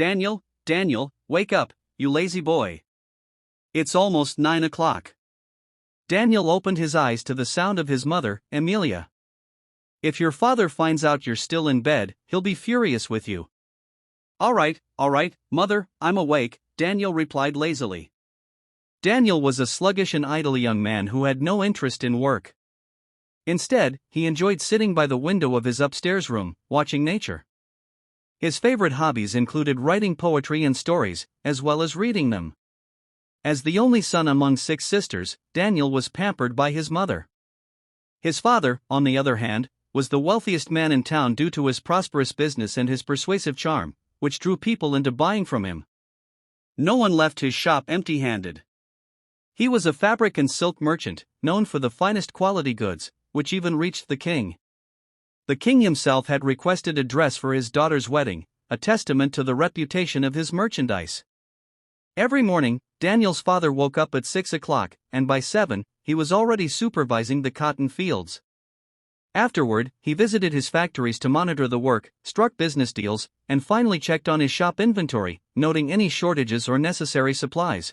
Daniel, Daniel, wake up, you lazy boy. It's almost 9 o'clock. Daniel opened his eyes to the sound of his mother, Amelia. If your father finds out you're still in bed, he'll be furious with you. All right, mother, I'm awake, Daniel replied lazily. Daniel was a sluggish and idle young man who had no interest in work. Instead, he enjoyed sitting by the window of his upstairs room, watching nature. His favorite hobbies included writing poetry and stories, as well as reading them. As the only son among 6 sisters, Daniel was pampered by his mother. His father, on the other hand, was the wealthiest man in town due to his prosperous business and his persuasive charm, which drew people into buying from him. No one left his shop empty-handed. He was a fabric and silk merchant, known for the finest quality goods, which even reached the king. The king himself had requested a dress for his daughter's wedding, a testament to the reputation of his merchandise. Every morning, Daniel's father woke up at 6 o'clock, and by 7, he was already supervising the cotton fields. Afterward, he visited his factories to monitor the work, struck business deals, and finally checked on his shop inventory, noting any shortages or necessary supplies.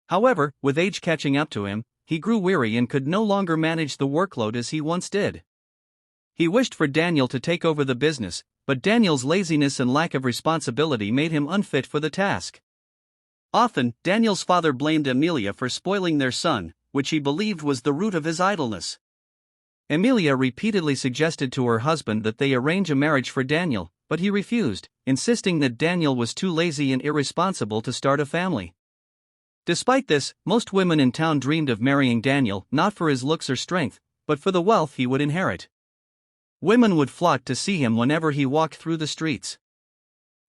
However, with age catching up to him, he grew weary and could no longer manage the workload as he once did. He wished for Daniel to take over the business, but Daniel's laziness and lack of responsibility made him unfit for the task. Often, Daniel's father blamed Amelia for spoiling their son, which he believed was the root of his idleness. Amelia repeatedly suggested to her husband that they arrange a marriage for Daniel, but he refused, insisting that Daniel was too lazy and irresponsible to start a family. Despite this, most women in town dreamed of marrying Daniel not for his looks or strength, but for the wealth he would inherit. Women would flock to see him whenever he walked through the streets.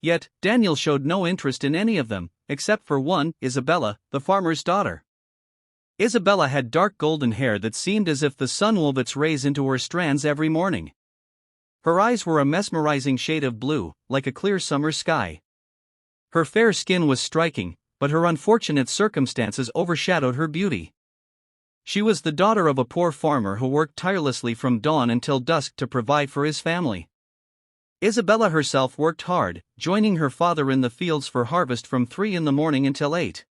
Yet, Daniel showed no interest in any of them, except for one, Isabella, the farmer's daughter. Isabella had dark golden hair that seemed as if the sun wove its rays into her strands every morning. Her eyes were a mesmerizing shade of blue, like a clear summer sky. Her fair skin was striking, but her unfortunate circumstances overshadowed her beauty. She was the daughter of a poor farmer who worked tirelessly from dawn until dusk to provide for his family. Isabella herself worked hard, joining her father in the fields for harvest from 3 in the morning until 8.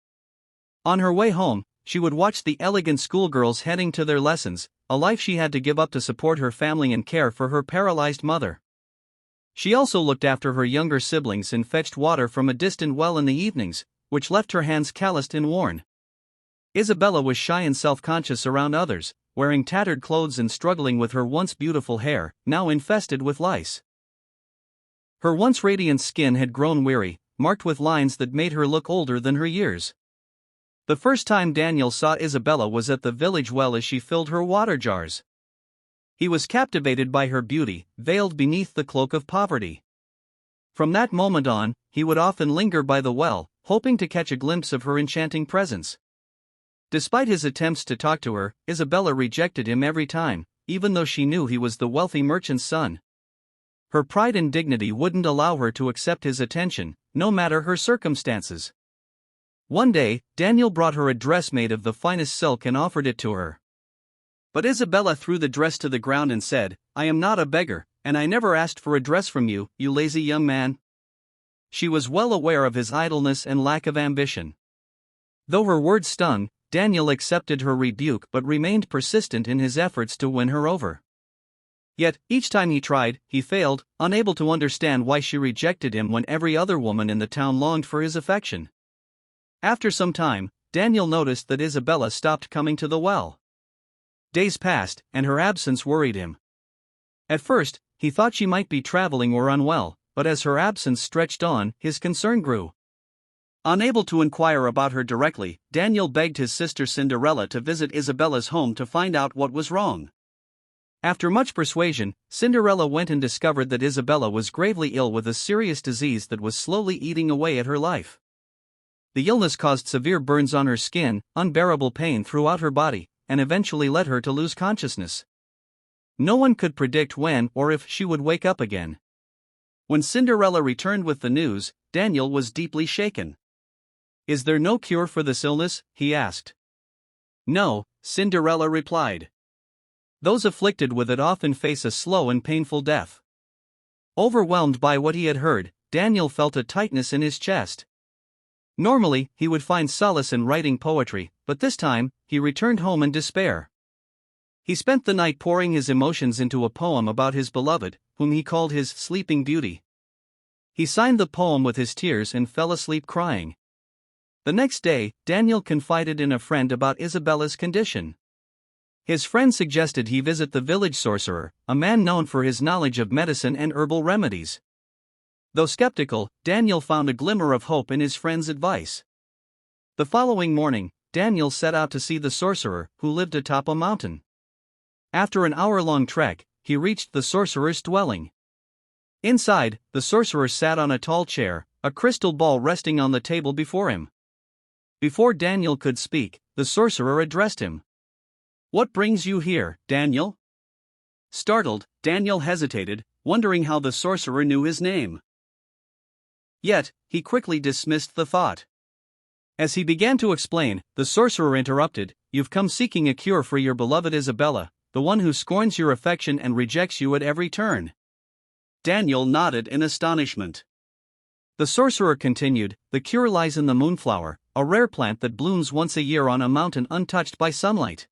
On her way home, she would watch the elegant schoolgirls heading to their lessons, a life she had to give up to support her family and care for her paralyzed mother. She also looked after her younger siblings and fetched water from a distant well in the evenings, which left her hands calloused and worn. Isabella was shy and self-conscious around others, wearing tattered clothes and struggling with her once beautiful hair, now infested with lice. Her once radiant skin had grown weary, marked with lines that made her look older than her years. The first time Daniel saw Isabella was at the village well as she filled her water jars. He was captivated by her beauty, veiled beneath the cloak of poverty. From that moment on, he would often linger by the well, hoping to catch a glimpse of her enchanting presence. Despite his attempts to talk to her, Isabella rejected him every time, even though she knew he was the wealthy merchant's son. Her pride and dignity wouldn't allow her to accept his attention, no matter her circumstances. One day, Daniel brought her a dress made of the finest silk and offered it to her. But Isabella threw the dress to the ground and said, "I am not a beggar, and I never asked for a dress from you, you lazy young man." She was well aware of his idleness and lack of ambition. Though her words stung, Daniel accepted her rebuke but remained persistent in his efforts to win her over. Yet, each time he tried, he failed, unable to understand why she rejected him when every other woman in the town longed for his affection. After some time, Daniel noticed that Isabella stopped coming to the well. Days passed, and her absence worried him. At first, he thought she might be traveling or unwell, but as her absence stretched on, his concern grew. Unable to inquire about her directly, Daniel begged his sister Cinderella to visit Isabella's home to find out what was wrong. After much persuasion, Cinderella went and discovered that Isabella was gravely ill with a serious disease that was slowly eating away at her life. The illness caused severe burns on her skin, unbearable pain throughout her body, and eventually led her to lose consciousness. No one could predict when or if she would wake up again. When Cinderella returned with the news, Daniel was deeply shaken. "Is there no cure for this illness?" he asked. "No," Cinderella replied. "Those afflicted with it often face a slow and painful death." Overwhelmed by what he had heard, Daniel felt a tightness in his chest. Normally, he would find solace in writing poetry, but this time, he returned home in despair. He spent the night pouring his emotions into a poem about his beloved, whom he called his Sleeping Beauty. He signed the poem with his tears and fell asleep crying. The next day, Daniel confided in a friend about Isabella's condition. His friend suggested he visit the village sorcerer, a man known for his knowledge of medicine and herbal remedies. Though skeptical, Daniel found a glimmer of hope in his friend's advice. The following morning, Daniel set out to see the sorcerer, who lived atop a mountain. After an hour-long trek, he reached the sorcerer's dwelling. Inside, the sorcerer sat on a tall chair, a crystal ball resting on the table before him. Before Daniel could speak, the sorcerer addressed him. "What brings you here, Daniel?" Startled, Daniel hesitated, wondering how the sorcerer knew his name. Yet, he quickly dismissed the thought. As he began to explain, the sorcerer interrupted, "You've come seeking a cure for your beloved Isabella, the one who scorns your affection and rejects you at every turn." Daniel nodded in astonishment. The sorcerer continued, "The cure lies in the moonflower, a rare plant that blooms once a year on a mountain untouched by sunlight.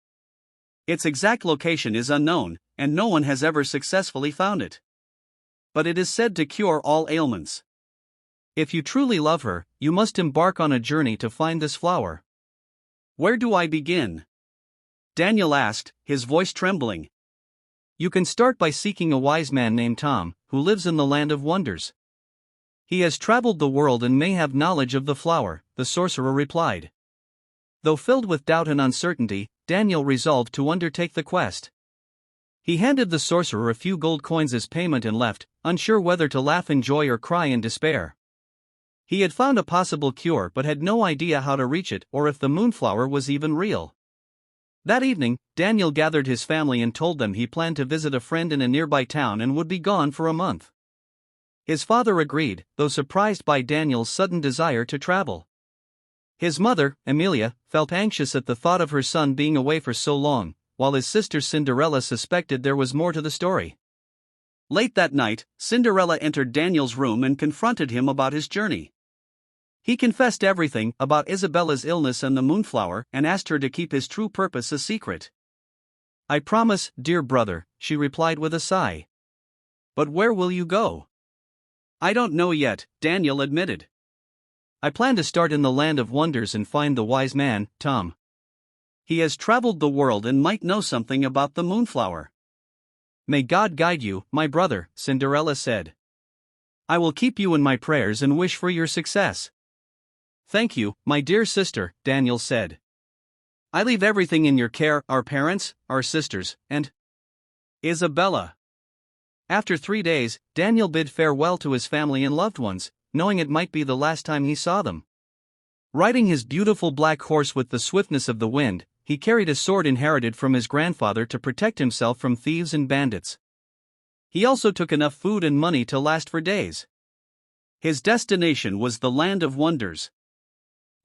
Its exact location is unknown, and no one has ever successfully found it. But it is said to cure all ailments. If you truly love her, you must embark on a journey to find this flower." "Where do I begin?" Daniel asked, his voice trembling. "You can start by seeking a wise man named Tom, who lives in the land of wonders. He has traveled the world and may have knowledge of the flower," the sorcerer replied. Though filled with doubt and uncertainty, Daniel resolved to undertake the quest. He handed the sorcerer a few gold coins as payment and left, unsure whether to laugh in joy or cry in despair. He had found a possible cure but had no idea how to reach it or if the moonflower was even real. That evening, Daniel gathered his family and told them he planned to visit a friend in a nearby town and would be gone for a month. His father agreed, though surprised by Daniel's sudden desire to travel. His mother, Amelia, felt anxious at the thought of her son being away for so long, while his sister Cinderella suspected there was more to the story. Late that night, Cinderella entered Daniel's room and confronted him about his journey. He confessed everything about Isabella's illness and the moonflower and asked her to keep his true purpose a secret. "I promise, dear brother," she replied with a sigh. "But where will you go?" "I don't know yet," Daniel admitted. "I plan to start in the land of wonders and find the wise man, Tom. He has traveled the world and might know something about the moonflower." "May God guide you, my brother," Cinderella said. "I will keep you in my prayers and wish for your success." "Thank you, my dear sister," Daniel said. "I leave everything in your care, our parents, our sisters, and Isabella." After 3 days, Daniel bid farewell to his family and loved ones, knowing it might be the last time he saw them. Riding his beautiful black horse with the swiftness of the wind, he carried a sword inherited from his grandfather to protect himself from thieves and bandits. He also took enough food and money to last for days. His destination was the land of wonders.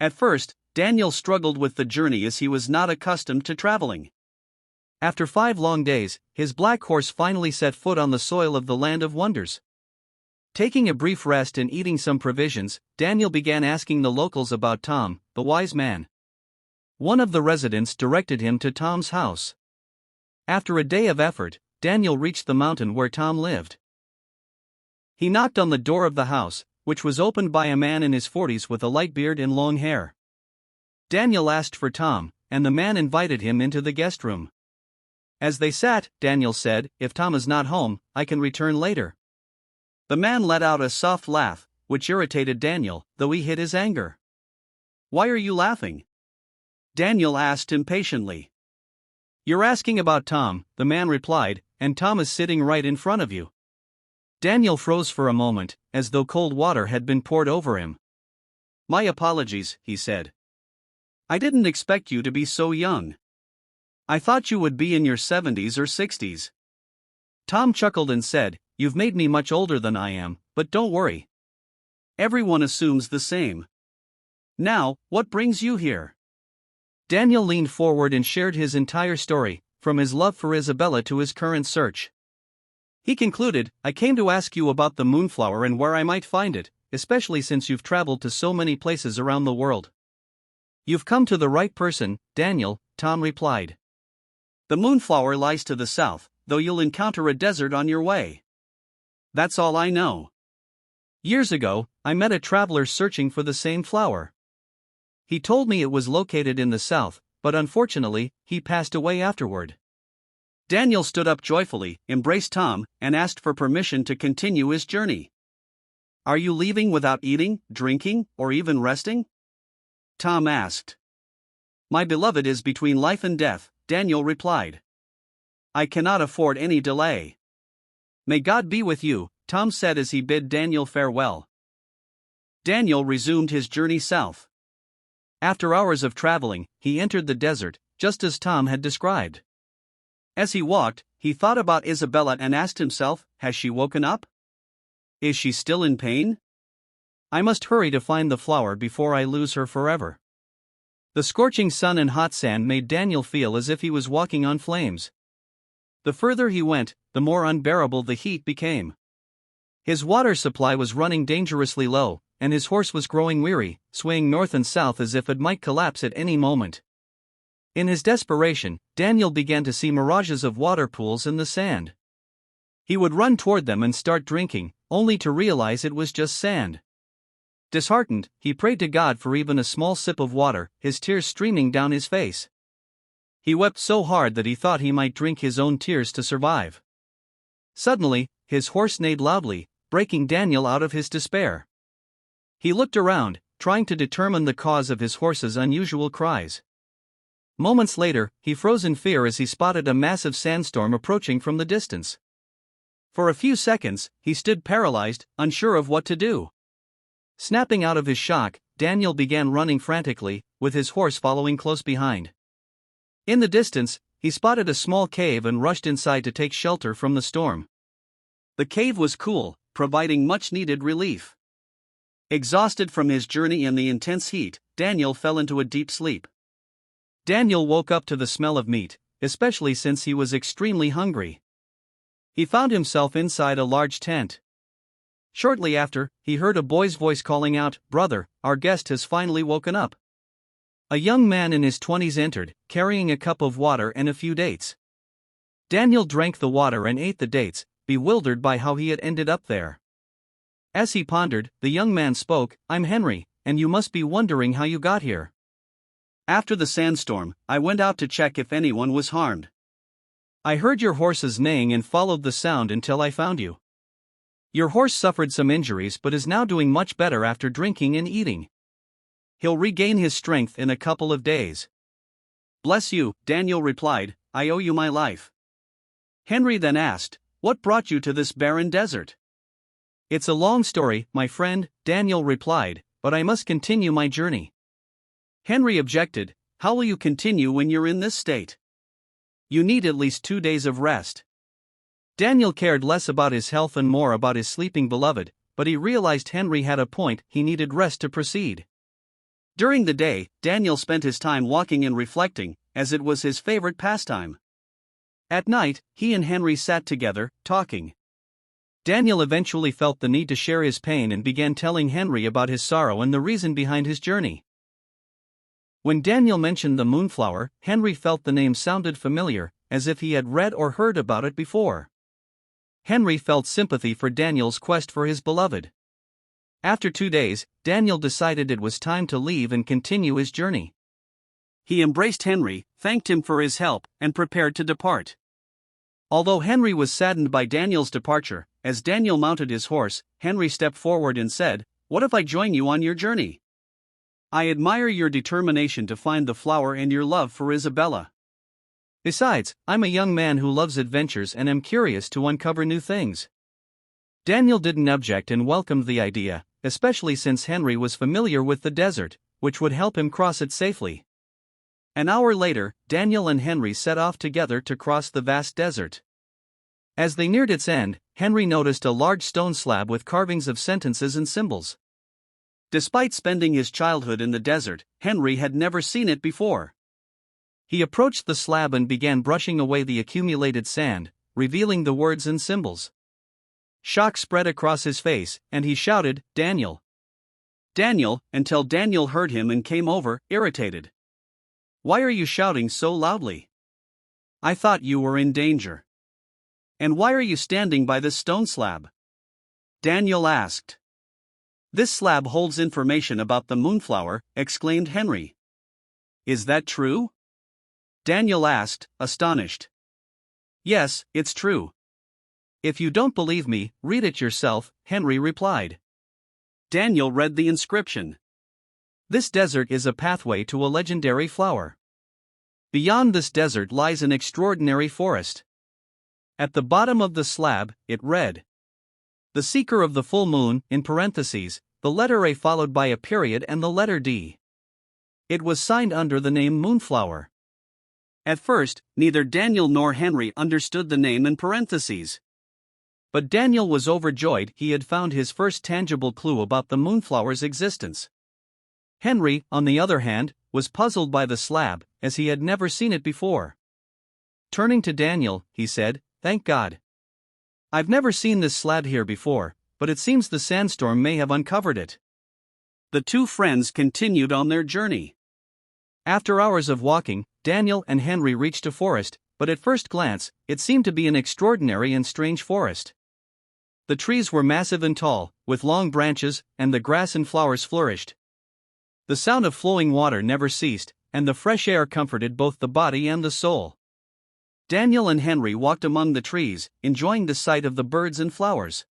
At first, Daniel struggled with the journey as he was not accustomed to traveling. After 5 long days, his black horse finally set foot on the soil of the land of wonders. Taking a brief rest and eating some provisions, Daniel began asking the locals about Tom, the wise man. One of the residents directed him to Tom's house. After a day of effort, Daniel reached the mountain where Tom lived. He knocked on the door of the house, which was opened by a man in his 40s with a light beard and long hair. Daniel asked for Tom, and the man invited him into the guest room. As they sat, Daniel said, "If Tom is not home, I can return later." The man let out a soft laugh, which irritated Daniel, though he hid his anger. "Why are you laughing?" Daniel asked impatiently. "You're asking about Tom," the man replied, "and Tom is sitting right in front of you." Daniel froze for a moment, as though cold water had been poured over him. "My apologies," he said. "I didn't expect you to be so young. I thought you would be in your 70s or 60s. Tom chuckled and said, "You've made me much older than I am, but don't worry. Everyone assumes the same. Now, what brings you here?" Daniel leaned forward and shared his entire story, from his love for Isabella to his current search. He concluded, I came to ask you about the moonflower and where I might find it, especially since you've traveled to so many places around the world. You've come to the right person, Daniel, Tom replied. The moonflower lies to the south, though you'll encounter a desert on your way. That's all I know. Years ago, I met a traveler searching for the same flower. He told me it was located in the south, but unfortunately, he passed away afterward. Daniel stood up joyfully, embraced Tom, and asked for permission to continue his journey. Are you leaving without eating, drinking, or even resting? Tom asked. My beloved is between life and death, Daniel replied. I cannot afford any delay. May God be with you, Tom said as he bid Daniel farewell. Daniel resumed his journey south. After hours of traveling, he entered the desert, just as Tom had described. As he walked, he thought about Isabella and asked himself, has she woken up? Is she still in pain? I must hurry to find the flower before I lose her forever. The scorching sun and hot sand made Daniel feel as if he was walking on flames. The further he went, the more unbearable the heat became. His water supply was running dangerously low, and his horse was growing weary, swaying north and south as if it might collapse at any moment. In his desperation, Daniel began to see mirages of water pools in the sand. He would run toward them and start drinking, only to realize it was just sand. Disheartened, he prayed to God for even a small sip of water, his tears streaming down his face. He wept so hard that he thought he might drink his own tears to survive. Suddenly, his horse neighed loudly, breaking Daniel out of his despair. He looked around, trying to determine the cause of his horse's unusual cries. Moments later, he froze in fear as he spotted a massive sandstorm approaching from the distance. For a few seconds, he stood paralyzed, unsure of what to do. Snapping out of his shock, Daniel began running frantically, with his horse following close behind. In the distance, he spotted a small cave and rushed inside to take shelter from the storm. The cave was cool, providing much-needed relief. Exhausted from his journey in the intense heat, Daniel fell into a deep sleep. Daniel woke up to the smell of meat, especially since he was extremely hungry. He found himself inside a large tent. Shortly after, he heard a boy's voice calling out, "Brother, our guest has finally woken up." A young man in his 20s entered, carrying a cup of water and a few dates. Daniel drank the water and ate the dates, bewildered by how he had ended up there. As he pondered, the young man spoke, "I'm Henry, and you must be wondering how you got here. After the sandstorm, I went out to check if anyone was harmed. I heard your horses neighing and followed the sound until I found you. Your horse suffered some injuries but is now doing much better after drinking and eating. He'll regain his strength in a couple of days." "Bless you," Daniel replied, "I owe you my life." Henry then asked, "What brought you to this barren desert?" "It's a long story, my friend," Daniel replied, "but I must continue my journey." Henry objected, "How will you continue when you're in this state? You need at least 2 days of rest." Daniel cared less about his health and more about his sleeping beloved, but he realized Henry had a point, he needed rest to proceed. During the day, Daniel spent his time walking and reflecting, as it was his favorite pastime. At night, he and Henry sat together, talking. Daniel eventually felt the need to share his pain and began telling Henry about his sorrow and the reason behind his journey. When Daniel mentioned the moonflower, Henry felt the name sounded familiar, as if he had read or heard about it before. Henry felt sympathy for Daniel's quest for his beloved. After 2 days, Daniel decided it was time to leave and continue his journey. He embraced Henry, thanked him for his help, and prepared to depart. Although Henry was saddened by Daniel's departure, as Daniel mounted his horse, Henry stepped forward and said, "What if I join you on your journey? I admire your determination to find the flower and your love for Isabella. Besides, I'm a young man who loves adventures and am curious to uncover new things." Daniel didn't object and welcomed the idea, especially since Henry was familiar with the desert, which would help him cross it safely. An hour later, Daniel and Henry set off together to cross the vast desert. As they neared its end, Henry noticed a large stone slab with carvings of sentences and symbols. Despite spending his childhood in the desert, Henry had never seen it before. He approached the slab and began brushing away the accumulated sand, revealing the words and symbols. Shock spread across his face, and he shouted, "Daniel! Daniel!" until Daniel heard him and came over, irritated. "Why are you shouting so loudly? I thought you were in danger. And why are you standing by this stone slab?" Daniel asked. "This slab holds information about the moonflower," exclaimed Henry. "Is that true?" Daniel asked, astonished. "Yes, it's true. If you don't believe me, read it yourself," Henry replied. Daniel read the inscription. "This desert is a pathway to a legendary flower. Beyond this desert lies an extraordinary forest." At the bottom of the slab, it read, "The seeker of the full moon," in parentheses, the letter A followed by a period and the letter D. It was signed under the name Moonflower. At first, neither Daniel nor Henry understood the name in parentheses. But Daniel was overjoyed. He had found his first tangible clue about the moonflower's existence. Henry, on the other hand, was puzzled by the slab, as he had never seen it before. Turning to Daniel, he said, "Thank God. I've never seen this slab here before, but it seems the sandstorm may have uncovered it." The two friends continued on their journey. After hours of walking, Daniel and Henry reached a forest, but at first glance, it seemed to be an extraordinary and strange forest. The trees were massive and tall, with long branches, and the grass and flowers flourished. The sound of flowing water never ceased, and the fresh air comforted both the body and the soul. Daniel and Henry walked among the trees, enjoying the sight of the birds and flowers.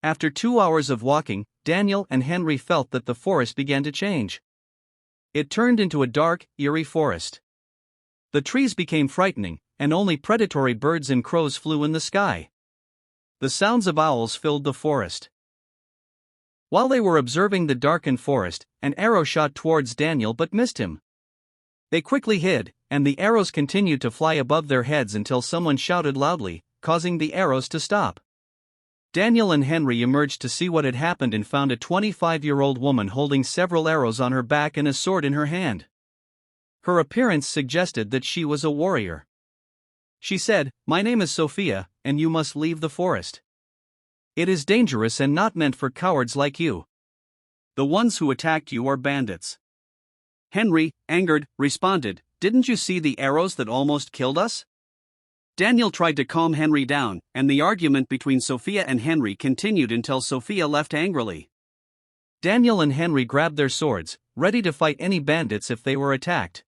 After 2 hours of walking, Daniel and Henry felt that the forest began to change. It turned into a dark, eerie forest. The trees became frightening, and only predatory birds and crows flew in the sky. The sounds of owls filled the forest. While they were observing the darkened forest, an arrow shot towards Daniel but missed him. They quickly hid, and the arrows continued to fly above their heads until someone shouted loudly, causing the arrows to stop. Daniel and Henry emerged to see what had happened and found a 25-year-old woman holding several arrows on her back and a sword in her hand. Her appearance suggested that she was a warrior. She said, "My name is Sophia, and you must leave the forest. It is dangerous and not meant for cowards like you. The ones who attacked you are bandits." Henry, angered, responded, "Didn't you see the arrows that almost killed us?" Daniel tried to calm Henry down, and the argument between Sophia and Henry continued until Sophia left angrily. Daniel and Henry grabbed their swords, ready to fight any bandits if they were attacked.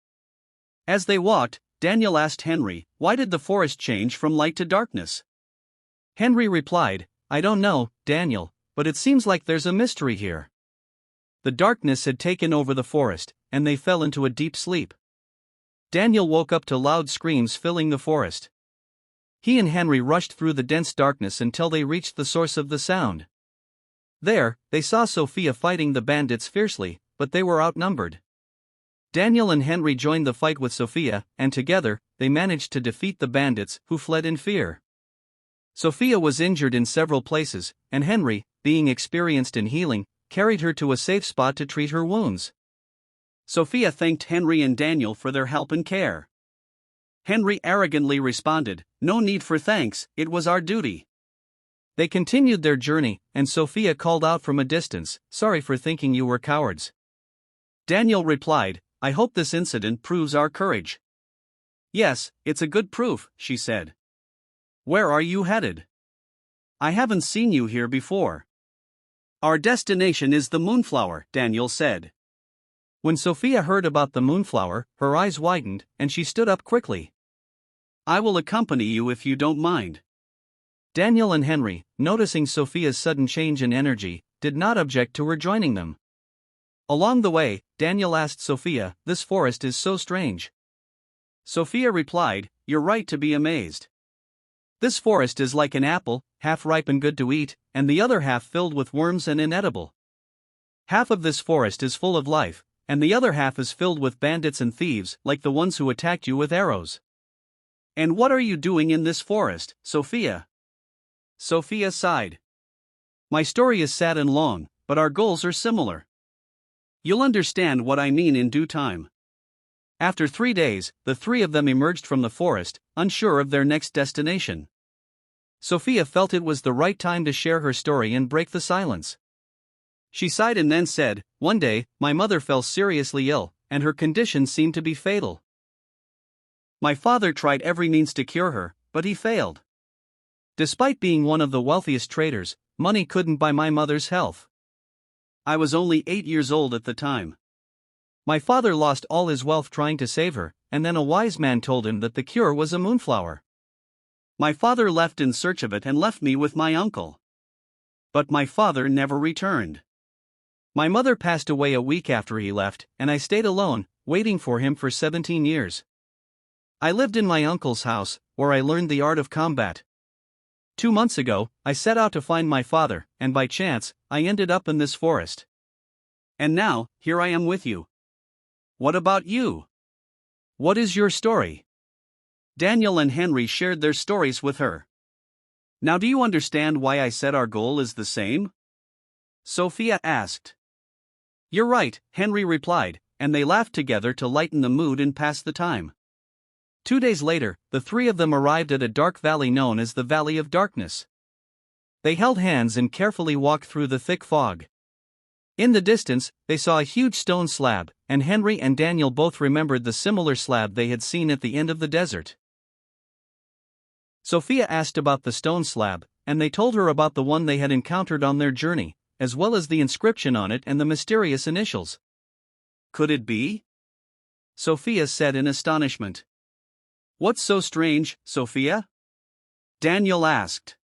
As they walked, Daniel asked Henry, "Why did the forest change from light to darkness?" Henry replied, "I don't know, Daniel, but it seems like there's a mystery here." The darkness had taken over the forest, and they fell into a deep sleep. Daniel woke up to loud screams filling the forest. He and Henry rushed through the dense darkness until they reached the source of the sound. There, they saw Sophia fighting the bandits fiercely, but they were outnumbered. Daniel and Henry joined the fight with Sophia, and together, they managed to defeat the bandits, who fled in fear. Sophia was injured in several places, and Henry, being experienced in healing, carried her to a safe spot to treat her wounds. Sophia thanked Henry and Daniel for their help and care. Henry arrogantly responded, "No need for thanks, it was our duty." They continued their journey, and Sophia called out from a distance, "Sorry for thinking you were cowards." Daniel replied, "I hope this incident proves our courage." "Yes, it's a good proof," she said. "Where are you headed? I haven't seen you here before." "Our destination is the moonflower," Daniel said. When Sophia heard about the moonflower, her eyes widened, and she stood up quickly. "I will accompany you if you don't mind." Daniel and Henry, noticing Sophia's sudden change in energy, did not object to her joining them. Along the way, Daniel asked Sophia, "This forest is so strange." Sophia replied, "You're right to be amazed. This forest is like an apple, half ripe and good to eat, and the other half filled with worms and inedible. Half of this forest is full of life, and the other half is filled with bandits and thieves, like the ones who attacked you with arrows." "And what are you doing in this forest, Sophia?" Sophia sighed. "My story is sad and long, but our goals are similar. You'll understand what I mean in due time." After 3 days, the three of them emerged from the forest, unsure of their next destination. Sophia felt it was the right time to share her story and break the silence. She sighed and then said, "One day, my mother fell seriously ill, and her condition seemed to be fatal. My father tried every means to cure her, but he failed. Despite being one of the wealthiest traders, money couldn't buy my mother's health. I was only 8 years old at the time. My father lost all his wealth trying to save her, and then a wise man told him that the cure was a moonflower. My father left in search of it and left me with my uncle. But my father never returned. My mother passed away a week after he left, and I stayed alone, waiting for him for 17 years. I lived in my uncle's house, where I learned the art of combat. 2 months ago, I set out to find my father, and by chance, I ended up in this forest. And now, here I am with you. What about you? What is your story?" Daniel and Henry shared their stories with her. "Now do you understand why I said our goal is the same?" Sophia asked. "You're right," Henry replied, and they laughed together to lighten the mood and pass the time. 2 days later, the three of them arrived at a dark valley known as the Valley of Darkness. They held hands and carefully walked through the thick fog. In the distance, they saw a huge stone slab, and Henry and Daniel both remembered the similar slab they had seen at the end of the desert. Sophia asked about the stone slab, and they told her about the one they had encountered on their journey, as well as the inscription on it and the mysterious initials. "Could it be?" Sophia said in astonishment. "What's so strange, Sophia?" Daniel asked.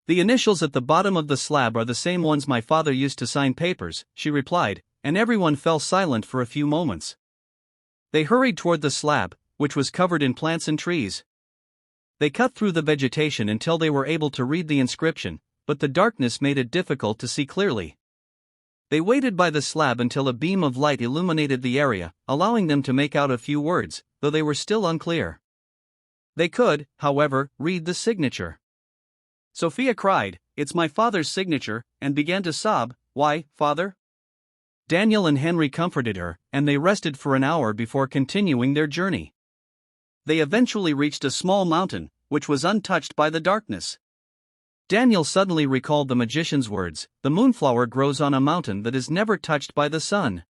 "The initials at the bottom of the slab are the same ones my father used to sign papers," she replied, and everyone fell silent for a few moments. They hurried toward the slab, which was covered in plants and trees. They cut through the vegetation until they were able to read the inscription, but the darkness made it difficult to see clearly. They waited by the slab until a beam of light illuminated the area, allowing them to make out a few words, though they were still unclear. They could, however, read the signature. Sophia cried, "It's my father's signature," and began to sob. "Why, father?" Daniel and Henry comforted her, and they rested for an hour before continuing their journey. They eventually reached a small mountain, which was untouched by the darkness. Daniel suddenly recalled the magician's words, "The moonflower grows on a mountain that is never touched by the sun."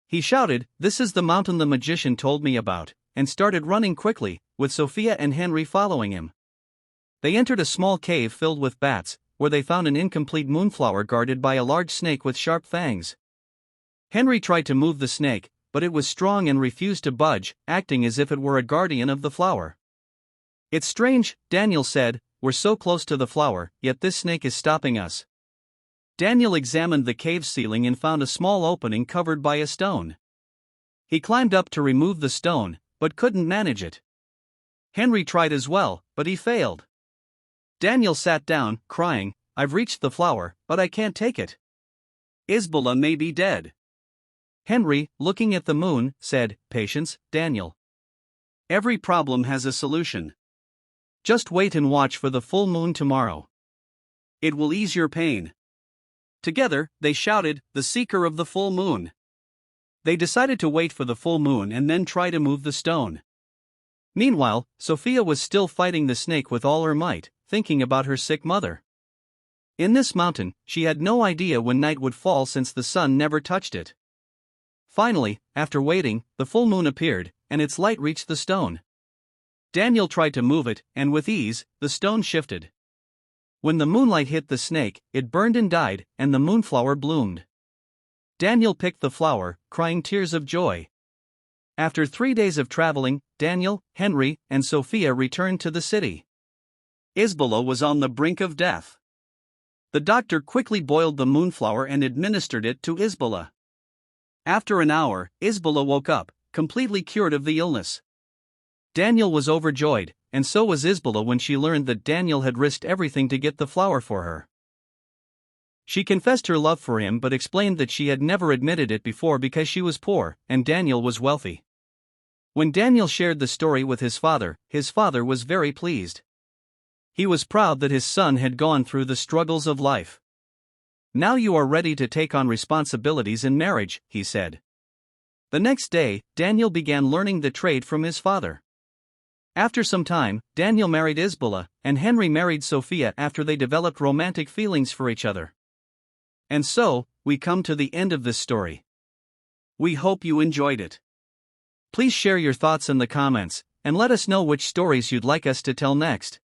He shouted, "This is the mountain the magician told me about," and started running quickly, with Sophia and Henry following him. They entered a small cave filled with bats, where they found an incomplete moonflower guarded by a large snake with sharp fangs. Henry tried to move the snake, but it was strong and refused to budge, acting as if it were a guardian of the flower. "It's strange," Daniel said, "we're so close to the flower, yet this snake is stopping us." Daniel examined the cave ceiling and found a small opening covered by a stone. He climbed up to remove the stone, but couldn't manage it. Henry tried as well, but he failed. Daniel sat down, crying, "I've reached the flower, but I can't take it. Isabella may be dead." Henry, looking at the moon, said, "Patience, Daniel. Every problem has a solution. Just wait and watch for the full moon tomorrow. It will ease your pain." Together, they shouted, "The seeker of the full moon." They decided to wait for the full moon and then try to move the stone. Meanwhile, Sophia was still fighting the snake with all her might, thinking about her sick mother. In this mountain, she had no idea when night would fall since the sun never touched it. Finally, after waiting, the full moon appeared, and its light reached the stone. Daniel tried to move it, and with ease, the stone shifted. When the moonlight hit the snake, it burned and died, and the moonflower bloomed. Daniel picked the flower, crying tears of joy. After 3 days of traveling, Daniel, Henry, and Sophia returned to the city. Isabella was on the brink of death. The doctor quickly boiled the moonflower and administered it to Isabella. After an hour, Isabella woke up, completely cured of the illness. Daniel was overjoyed, and so was Isabella when she learned that Daniel had risked everything to get the flower for her. She confessed her love for him but explained that she had never admitted it before because she was poor, and Daniel was wealthy. When Daniel shared the story with his father was very pleased. He was proud that his son had gone through the struggles of life. "Now you are ready to take on responsibilities in marriage," he said. The next day, Daniel began learning the trade from his father. After some time, Daniel married Isabella, and Henry married Sophia after they developed romantic feelings for each other. And so, we come to the end of this story. We hope you enjoyed it. Please share your thoughts in the comments, and let us know which stories you'd like us to tell next.